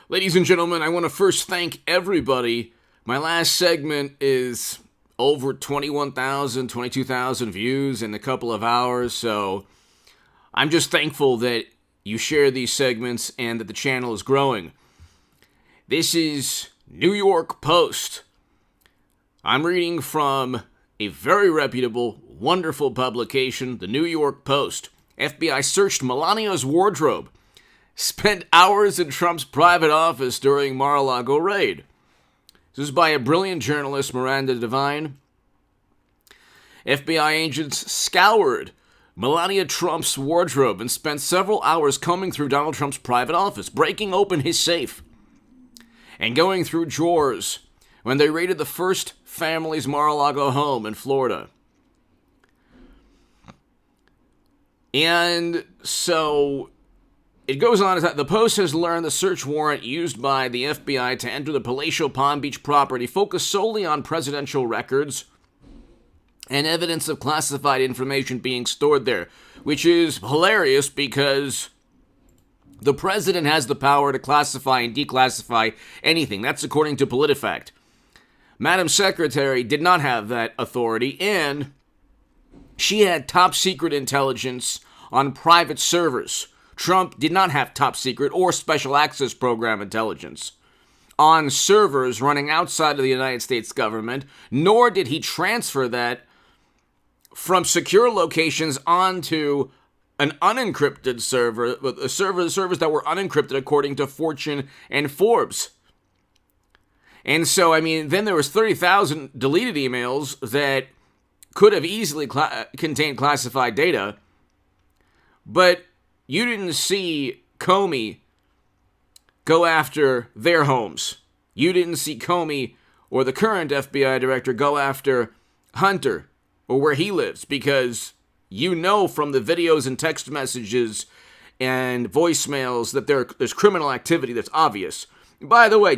Ladies and gentlemen, I want to first thank everybody. My last segment is over 21,000, 22,000 views in a couple of hours, so I'm just thankful that you share these segments and that the channel is growing. This is New York Post. I'm reading from a very reputable, wonderful publication, the New York Post. FBI searched Melania's wardrobe. Spent hours in Trump's private office during Mar-a-Lago raid. This is by a brilliant journalist, Miranda Devine. FBI agents scoured Melania Trump's wardrobe and spent several hours combing through Donald Trump's private office, breaking open his safe, and going through drawers when they raided the First family's Mar-a-Lago home in Florida. And so it goes on, the Post has learned the search warrant used by the FBI to enter the palatial Palm Beach property focused solely on presidential records and evidence of classified information being stored there, which is hilarious because the president has the power to classify and declassify anything. That's according to PolitiFact. Madam Secretary did not have that authority, and she had top secret intelligence on private servers. Trump did not have top secret or special access program intelligence on servers running outside of the United States government, nor did he transfer that from secure locations onto an unencrypted server, servers that were unencrypted according to Fortune and Forbes. And so, then there was 30,000 deleted emails that could have easily contained classified data, but you didn't see Comey go after their homes. You didn't see Comey or the current FBI director go after Hunter or where he lives, because you know from the videos and text messages and voicemails that there's criminal activity that's obvious. By the way,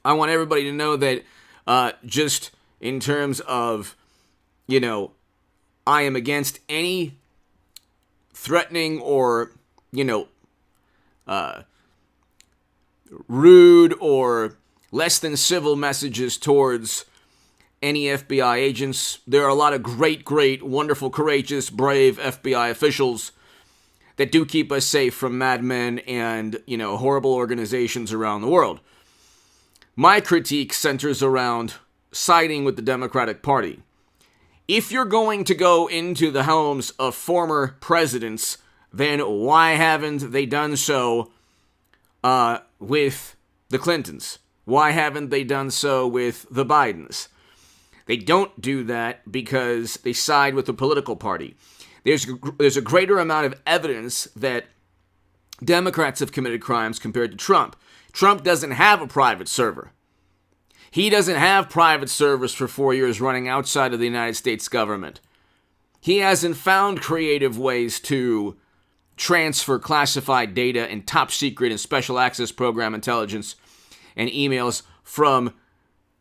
I want everybody to know that just in terms of, I am against any threatening or, rude or less than civil messages towards any FBI agents. There are a lot of great, wonderful, courageous, brave FBI officials that do keep us safe from madmen and, horrible organizations around the world. My critique centers around siding with the Democratic Party. If you're going to go into the homes of former presidents, then why haven't they done so with the Clintons? Why haven't they done so with the Bidens? They don't do that because they side with the political party. There's a greater amount of evidence that Democrats have committed crimes compared to Trump. Trump doesn't have a private server. He doesn't have private servers for 4 years running outside of the United States government. He hasn't found creative ways to transfer classified data and top secret and special access program intelligence and emails from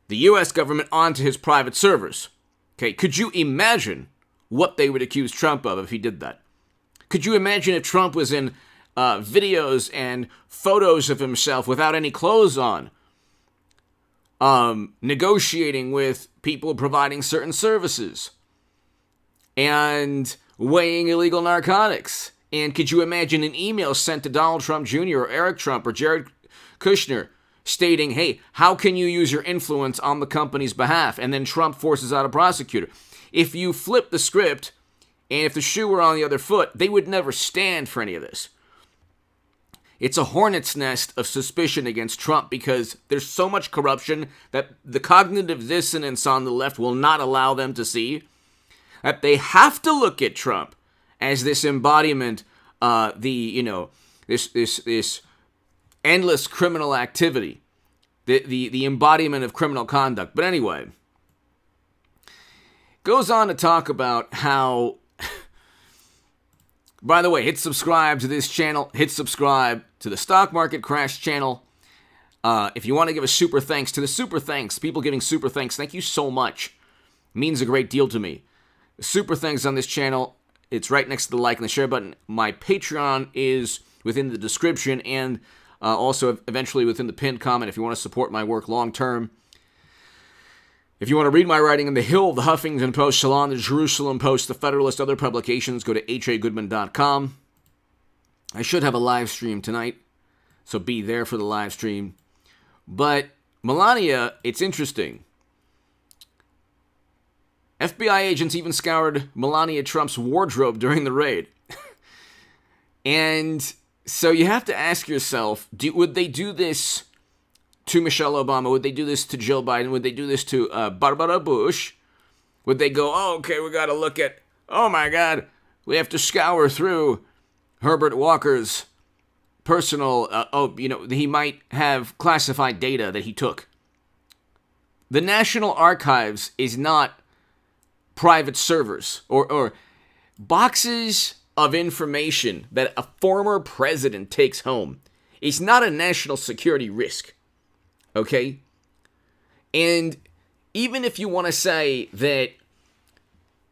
the U.S. government onto his private servers. Okay, could you imagine what they would accuse Trump of if he did that? Could you imagine if Trump was in videos and photos of himself without any clothes on, negotiating with people providing certain services, and weighing illegal narcotics? And could you imagine an email sent to Donald Trump Jr. or Eric Trump or Jared Kushner stating, hey, how can you use your influence on the company's behalf? And then Trump forces out a prosecutor. If you flip the script, and if the shoe were on the other foot, they would never stand for any of this. It's a hornet's nest of suspicion against Trump because there's so much corruption that the cognitive dissonance on the left will not allow them to see, that they have to look at Trump as this embodiment, this endless criminal activity, the embodiment of criminal conduct. But anyway, goes on to talk about how, by the way, hit subscribe to this channel, hit subscribe to the Stock Market Crash channel. If you want to give a super thanks to the super thanks, people giving super thanks, thank you so much. It means a great deal to me. Super thanks on this channel, it's right next to the like and the share button. My Patreon is within the description, and Also, eventually within the pinned comment, if you want to support my work long term. If you want to read my writing in The Hill, the Huffington Post, Salon, the Jerusalem Post, the Federalist, other publications, go to hagoodman.com. I should have a live stream tonight, so be there for the live stream. But Melania, it's interesting. FBI agents even scoured Melania Trump's wardrobe during the raid. And so you have to ask yourself, would they do this to Michelle Obama? Would they do this to Joe Biden? Would they do this to Barbara Bush? Would they go, oh, okay, we got to look at, oh my God, we have to scour through Herbert Walker's personal, he might have classified data that he took. The National Archives is not private servers or boxes of information that a former president takes home. It's not a national security risk. Okay? And even if you want to say that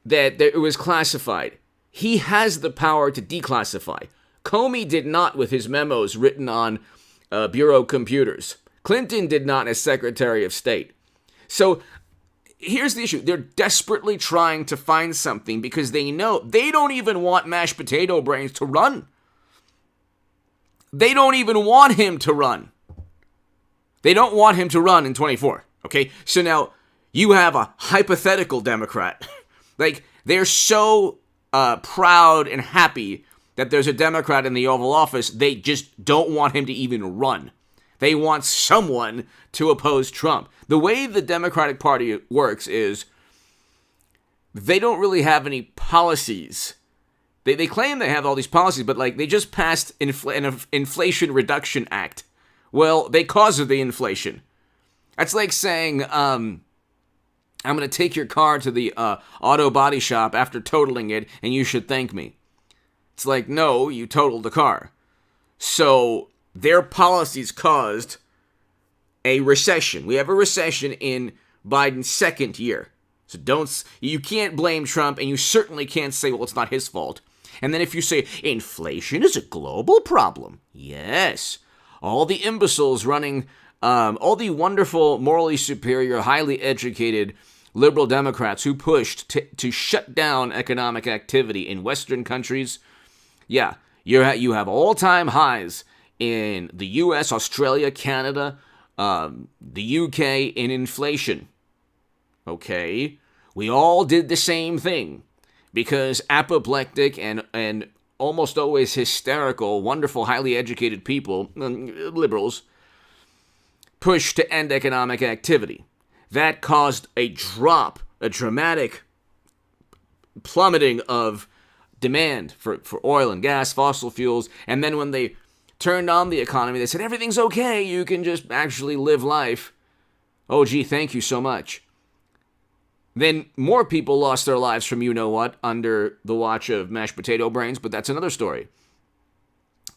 it was classified, he has the power to declassify. Comey did not with his memos written on bureau computers. Clinton did not as Secretary of State. So here's the issue. They're desperately trying to find something because they know they don't even want mashed potato brains to run. They don't even want him to run. They don't want him to run in 24. Okay? So now you have a hypothetical Democrat. Like, they're so proud and happy that there's a Democrat in the Oval Office, they just don't want him to even run. They want someone to oppose Trump. The way the Democratic Party works is they don't really have any policies. They claim they have all these policies, but like they just passed an Inflation Reduction Act. Well, they caused the inflation. That's like saying, I'm going to take your car to the auto body shop after totaling it, and you should thank me. It's like, no, you totaled the car. So their policies caused a recession. We have a recession in Biden's second year. So you can't blame Trump, and you certainly can't say, well, it's not his fault. And then if you say, inflation is a global problem. Yes. All the imbeciles running, all the wonderful, morally superior, highly educated liberal Democrats who pushed to shut down economic activity in Western countries, yeah, you have all-time highs in the U.S., Australia, Canada, the UK in inflation. Okay? We all did the same thing because apoplectic and almost always hysterical, wonderful, highly educated people, liberals, pushed to end economic activity. That caused a dramatic plummeting of demand for oil and gas, fossil fuels, and then when they turned on the economy, they said, everything's okay, you can just actually live life. Oh, gee, thank you so much. Then more people lost their lives from you-know-what under the watch of mashed potato brains, but that's another story.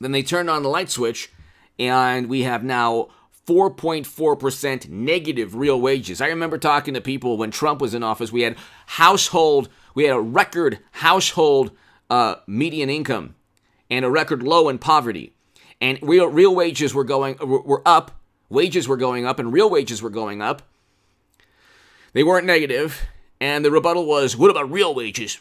Then they turned on the light switch, and we have now 4.4% negative real wages. I remember talking to people when Trump was in office. We had a record household median income and a record low in poverty. And real wages were up. Wages were going up, and real wages were going up. They weren't negative, and the rebuttal was, what about real wages?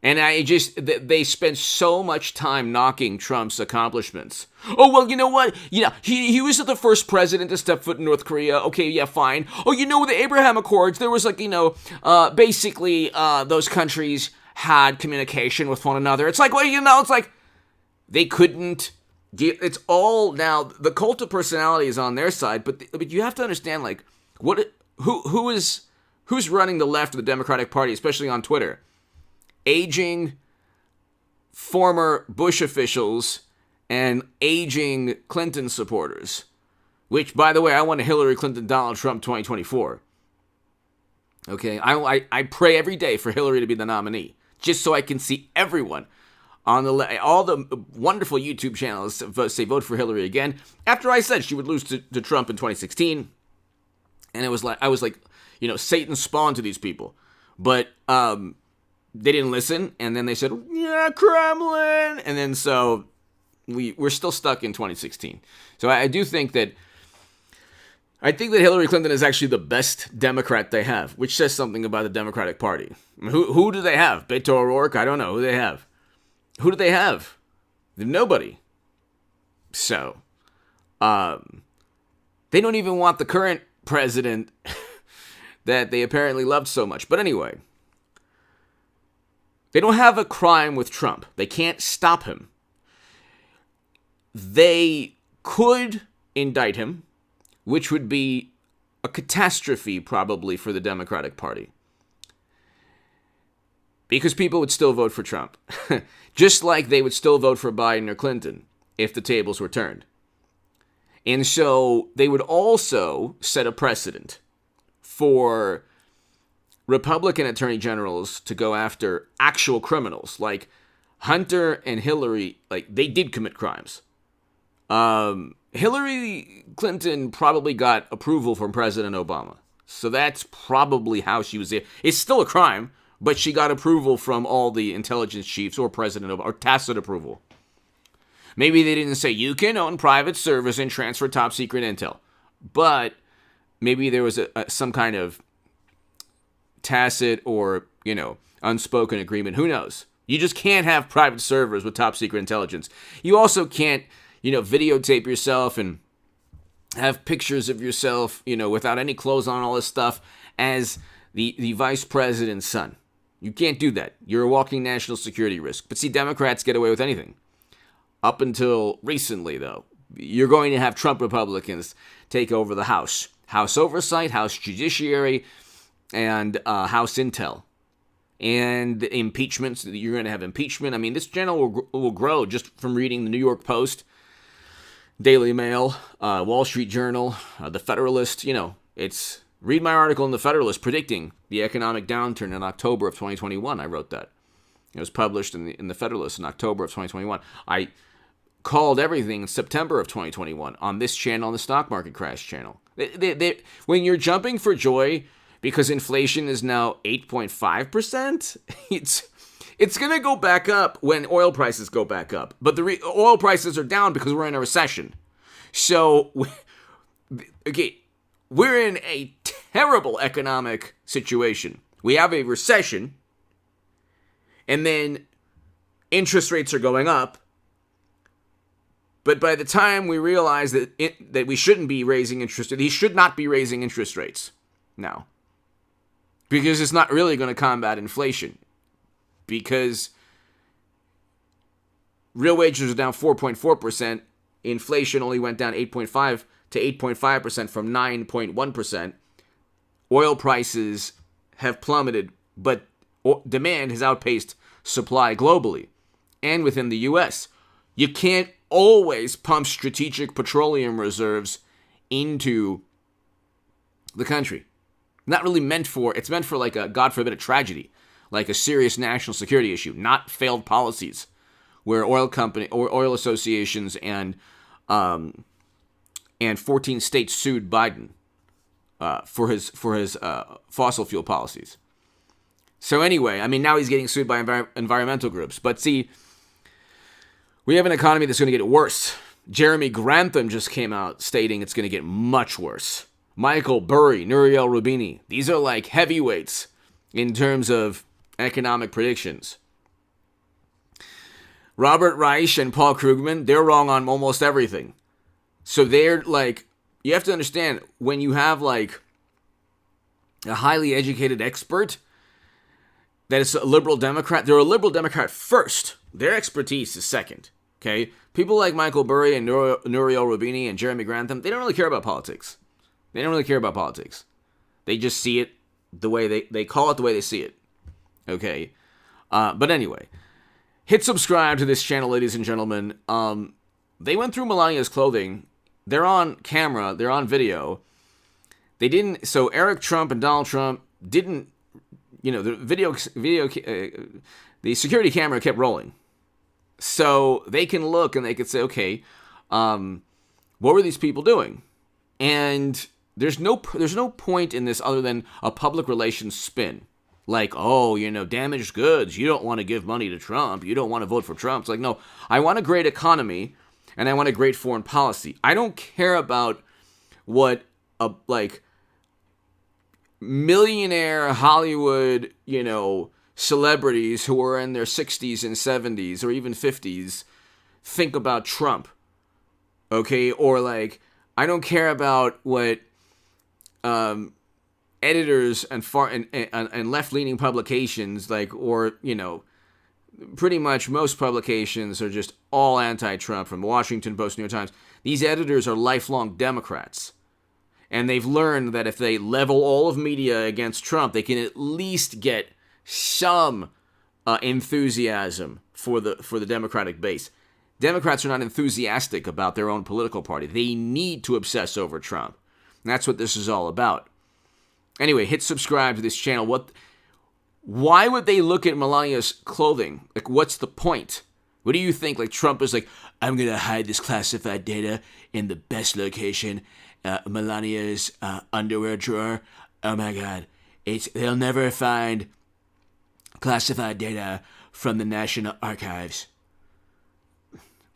And they spent so much time knocking Trump's accomplishments. Oh, well, you know what? Yeah, he was the first president to step foot in North Korea. Okay, yeah, fine. Oh, the Abraham Accords, there was basically those countries had communication with one another. It's like, well, it's like they couldn't. It's all now, the cult of personality is on their side, but you have to understand, like, who's running the left of the Democratic Party, especially on Twitter? Aging former Bush officials and aging Clinton supporters, which, by the way, I want a Hillary Clinton, Donald Trump 2024. Okay, I pray every day for Hillary to be the nominee, just so I can see everyone on all the wonderful YouTube channels say vote for Hillary again. After I said she would lose to Trump in 2016, and I was like, Satan spawned to these people, but they didn't listen, and then they said, yeah, Kremlin, and then so we're still stuck in 2016. So I do think that Hillary Clinton is actually the best Democrat they have, which says something about the Democratic Party. Who do they have? Beto O'Rourke? I don't know who they have. Who do they have? Nobody. So, they don't even want the current president that they apparently loved so much. But anyway, they don't have a crime with Trump. They can't stop him. They could indict him, which would be a catastrophe probably for the Democratic Party. Because people would still vote for Trump. Just like they would still vote for Biden or Clinton if the tables were turned. And so they would also set a precedent for Republican attorney generals to go after actual criminals. Like Hunter and Hillary, like they did commit crimes. Hillary Clinton probably got approval from President Obama. So that's probably how she was there. It's still a crime, but she got approval from all the intelligence chiefs or President Obama, or tacit approval. Maybe they didn't say you can own private servers and transfer top secret intel. But maybe there was some kind of tacit or, unspoken agreement. Who knows? You just can't have private servers with top secret intelligence. You also can't, videotape yourself and have pictures of yourself, without any clothes on, all this stuff, as the vice president's son. You can't do that. You're a walking national security risk. But see, Democrats get away with anything. Up until recently, though, you're going to have Trump Republicans take over the House. House Oversight, House Judiciary, and House Intel. And impeachments. You're going to have impeachment. I mean, this channel will grow just from reading the New York Post, Daily Mail, Wall Street Journal, the Federalist. It's read my article in the Federalist predicting the economic downturn in October of 2021. I wrote that. It was published in the Federalist in October of 2021. I called everything in September of 2021 on this channel, on the Stock Market Crash channel. When you're jumping for joy because inflation is now 8.5%, it's going to go back up when oil prices go back up. But the oil prices are down because we're in a recession. So, okay, we're in a terrible economic situation. We have a recession, and then interest rates are going up. But by the time we realize that we shouldn't be raising interest rates, he should not be raising interest rates now. Because it's not really going to combat inflation. Because real wages are down 4.4%. Inflation only went down 8.5 to 8.5% from 9.1%. Oil prices have plummeted, but demand has outpaced supply globally and within the U.S. You can't always pump strategic petroleum reserves into the country. Not really meant for, it's meant for like a, God forbid, a tragedy, like a serious national security issue, not failed policies where oil associations and 14 states sued Biden for his fossil fuel policies. So anyway, I mean, now he's getting sued by environmental groups. But see, we have an economy that's going to get worse. Jeremy Grantham just came out stating it's going to get much worse. Michael Burry, Nouriel Roubini, these are like heavyweights in terms of economic predictions. Robert Reich and Paul Krugman, they're wrong on almost everything. So they're like, you have to understand, when you have like a highly educated expert that is a liberal Democrat, they're a liberal Democrat first. Their expertise is second. Okay? People like Michael Burry and Nouriel Roubini and Jeremy Grantham, they don't really care about politics. They don't really care about politics. They just see it the way they call it the way they see it. Okay? But anyway, hit subscribe to this channel, ladies and gentlemen. They went through Melania's clothing. They're on camera. They're on video. They didn't. So Eric Trump and Donald Trump didn't. The the security camera kept rolling, so they can look and they could say, okay, what were these people doing? And there's no point in this other than a public relations spin. Like, damaged goods. You don't want to give money to Trump. You don't want to vote for Trump. It's like, no, I want a great economy and I want a great foreign policy. I don't care about what millionaire Hollywood, celebrities who are in their 60s and 70s or even 50s think about Trump. Okay? Or I don't care about what editors and left-leaning publications pretty much most publications are just all anti-Trump, from Washington Post, New York Times. These editors are lifelong Democrats. And they've learned that if they level all of media against Trump, they can at least get some enthusiasm for the Democratic base. Democrats are not enthusiastic about their own political party. They need to obsess over Trump. And that's what this is all about. Anyway, hit subscribe to this channel. Why would they look at Melania's clothing? What's the point? What do you think? Trump is I'm going to hide this classified data in the best location, Melania's underwear drawer. Oh my God. They'll never find classified data from the National Archives.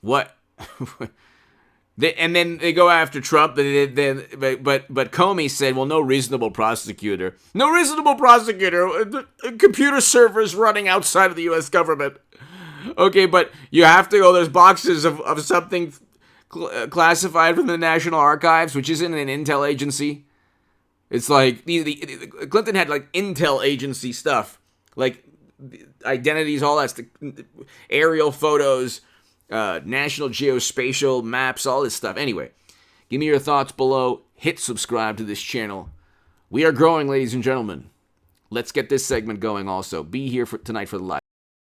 What? And then they go after Trump, but Comey said, well, no reasonable prosecutor. No reasonable prosecutor. Computer servers running outside of the U.S. government. Okay, but you have to go, there's boxes of something classified from the National Archives, which isn't an intel agency. It's Clinton had intel agency stuff, identities, all that stuff, aerial photos, National Geospatial maps, all this stuff. Anyway, give me your thoughts below. Hit subscribe to this channel. We are growing, ladies and gentlemen. Let's get this segment going also. Be here tonight for the live.